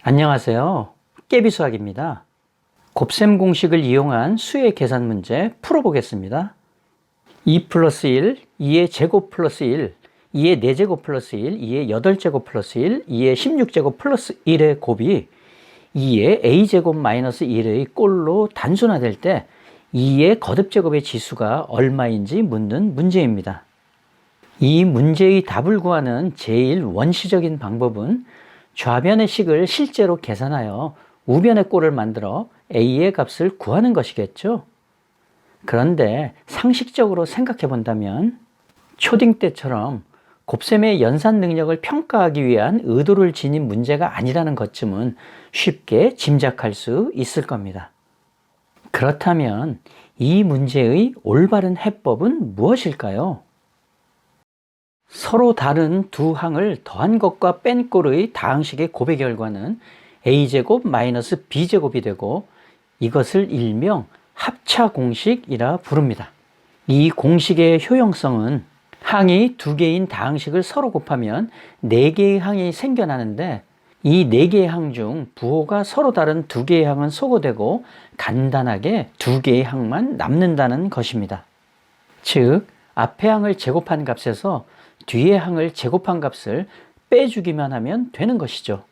안녕하세요. 깨비수학입니다. 곱셈 공식을 이용한 수의 계산 문제 풀어보겠습니다. 2 플러스 1, 2의 제곱 플러스 1, 2의 4제곱 플러스 1, 2의 8제곱 플러스 1, 2의 16제곱 플러스 1의 곱이 2의 a제곱 마이너스 1의 꼴로 단순화될 때 2의 거듭제곱의 지수가 얼마인지 묻는 문제입니다. 이 문제의 답을 구하는 제일 원시적인 방법은 좌변의 식을 실제로 계산하여 우변의 꼴을 만들어 a의 값을 구하는 것이겠죠. 그런데 상식적으로 생각해 본다면 초딩 때처럼 곱셈의 연산 능력을 평가하기 위한 의도를 지닌 문제가 아니라는 것쯤은 쉽게 짐작할 수 있을 겁니다. 그렇다면 이 문제의 올바른 해법은 무엇일까요? 서로 다른 두 항을 더한 것과 뺀 꼴의 다항식의 곱의 결과는 a제곱 마이너스 b제곱이 되고 이것을 일명 합차공식이라 부릅니다. 이 공식의 효용성은 항이 두 개인 다항식을 서로 곱하면 4개의 항이 생겨나는데 이 4개의 항 중 부호가 서로 다른 2개의 항은 소거되고 간단하게 2개의 항만 남는다는 것입니다. 즉, 앞의 항을 제곱한 값에서 뒤의 항을 제곱한 값을 빼주기만 하면 되는 것이죠.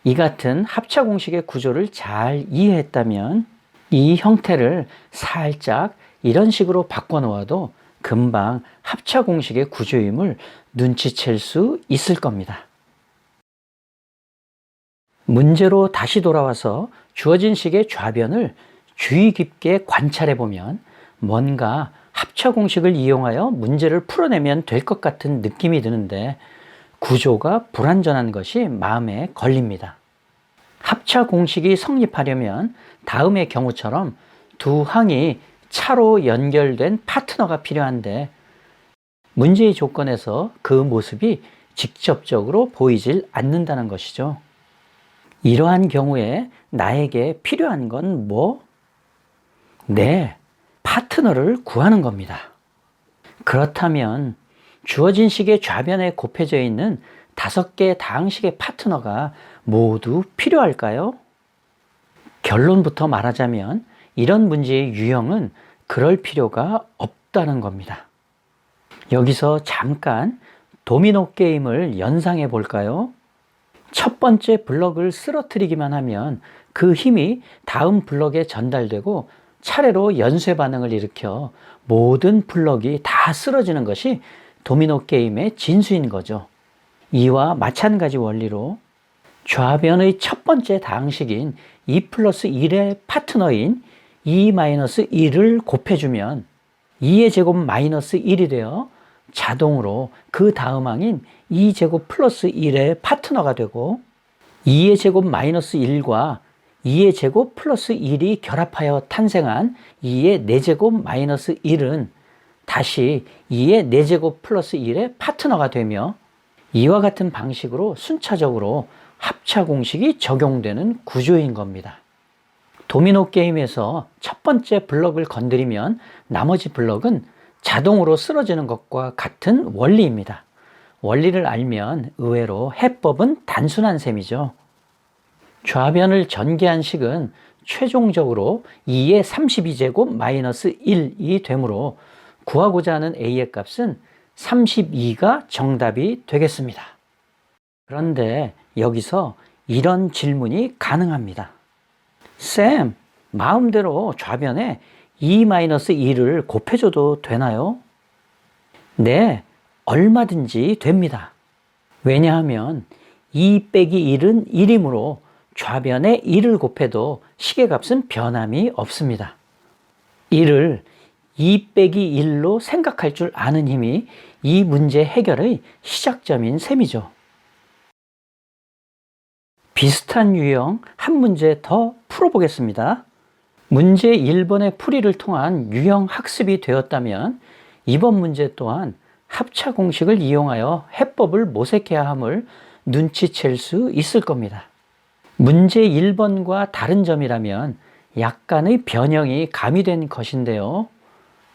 이 같은 합차공식의 구조를 잘 이해했다면 이 형태를 살짝 이런 식으로 바꿔놓아도 금방 합차공식의 구조임을 눈치챌 수 있을 겁니다. 문제로 다시 돌아와서 주어진 식의 좌변을 주의 깊게 관찰해 보면 뭔가 합차공식을 이용하여 문제를 풀어내면 될 것 같은 느낌이 드는데 구조가 불완전한 것이 마음에 걸립니다. 합차공식이 성립하려면 다음의 경우처럼 두 항이 차로 연결된 파트너가 필요한데 문제의 조건에서 그 모습이 직접적으로 보이질 않는다는 것이죠. 이러한 경우에 나에게 필요한 건 뭐? 네, 파트너를 구하는 겁니다. 그렇다면 주어진 식의 좌변에 곱해져 있는 5개의 다항식의 파트너가 모두 필요할까요? 결론부터 말하자면 이런 문제의 유형은 그럴 필요가 없다는 겁니다. 여기서 잠깐 도미노 게임을 연상해 볼까요? 첫 번째 블럭을 쓰러뜨리기만 하면 그 힘이 다음 블럭에 전달되고 차례로 연쇄 반응을 일으켜 모든 블럭이 다 쓰러지는 것이 도미노 게임의 진수인 거죠. 이와 마찬가지 원리로 좌변의 첫 번째 다항식인 2 플러스 1의 파트너인 2-1을 곱해주면 2의 제곱 마이너스 1이 되어 자동으로 그 다음 항인 2제곱 플러스 1의 파트너가 되고 2의 제곱 마이너스 1과 2의 제곱 플러스 1이 결합하여 탄생한 2의 4제곱 마이너스 1은 다시 2의 4제곱 플러스 1의 파트너가 되며 이와 같은 방식으로 순차적으로 합차 공식이 적용되는 구조인 겁니다. 도미노 게임에서 첫 번째 블럭을 건드리면 나머지 블럭은 자동으로 쓰러지는 것과 같은 원리입니다. 원리를 알면 의외로 해법은 단순한 셈이죠. 좌변을 전개한 식은 최종적으로 2의 32제곱 마이너스 1이 되므로 구하고자 하는 a의 값은 32가 정답이 되겠습니다. 그런데 여기서 이런 질문이 가능합니다. 쌤, 마음대로 좌변에 2-1을 곱해줘도 되나요? 네, 얼마든지 됩니다. 왜냐하면 2 빼기 1은 1이므로 좌변에 1을 곱해도 식의 값은 변함이 없습니다. 1을 2 빼기 1로 생각할 줄 아는 힘이 이 문제 해결의 시작점인 셈이죠. 비슷한 유형 한 문제 더 풀어보겠습니다. 문제 1번의 풀이를 통한 유형 학습이 되었다면 이번 문제 또한 합차 공식을 이용하여 해법을 모색해야 함을 눈치챌 수 있을 겁니다. 문제 1번과 다른 점이라면 약간의 변형이 가미된 것인데요.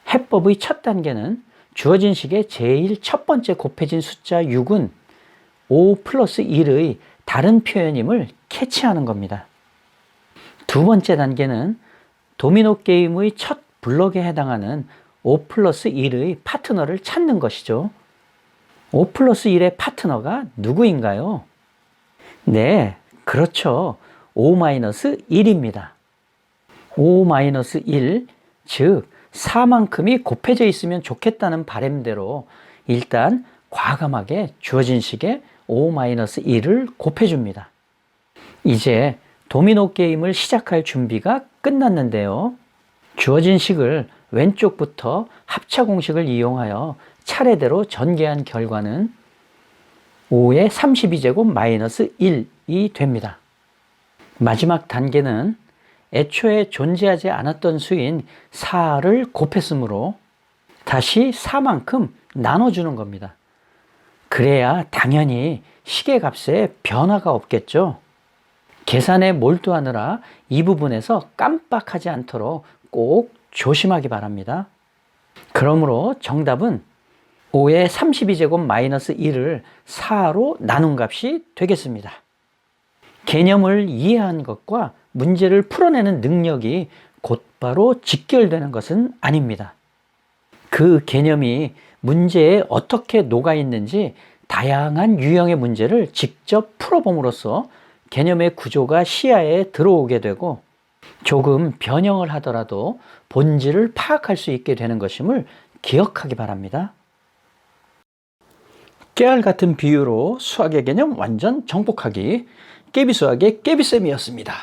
해법의 첫 단계는 주어진 식의 제일 첫 번째 곱해진 숫자 6은 5 플러스 1의 다른 표현임을 캐치하는 겁니다. 두 번째 단계는 도미노 게임의 첫 블럭에 해당하는 5 플러스 1의 파트너를 찾는 것이죠. 5 플러스 1의 파트너가 누구인가요? 네, 그렇죠. 5-1입니다. 5-1, 즉 4만큼이 곱해져 있으면 좋겠다는 바람대로 일단 과감하게 주어진 식에 5-1을 곱해줍니다. 이제 도미노 게임을 시작할 준비가 끝났는데요. 주어진 식을 왼쪽부터 합차 공식을 이용하여 차례대로 전개한 결과는 5의 32제곱 마이너스 1이 됩니다. 마지막 단계는 애초에 존재하지 않았던 수인 4를 곱했으므로 다시 4만큼 나눠주는 겁니다. 그래야 당연히 식의 값에 변화가 없겠죠. 계산에 몰두하느라 이 부분에서 깜빡하지 않도록 꼭 조심하기 바랍니다. 그러므로 정답은 5의 32제곱 마이너스 1을 4로 나눈 값이 되겠습니다. 개념을 이해한 것과 문제를 풀어내는 능력이 곧바로 직결되는 것은 아닙니다. 그 개념이 문제에 어떻게 녹아 있는지 다양한 유형의 문제를 직접 풀어봄으로써 개념의 구조가 시야에 들어오게 되고 조금 변형을 하더라도 본질을 파악할 수 있게 되는 것임을 기억하기 바랍니다. 깨알 같은 비유로 수학의 개념 완전 정복하기, 깨비수학의 깨비쌤이었습니다.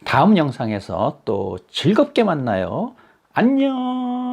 다음 영상에서 또 즐겁게 만나요. 안녕.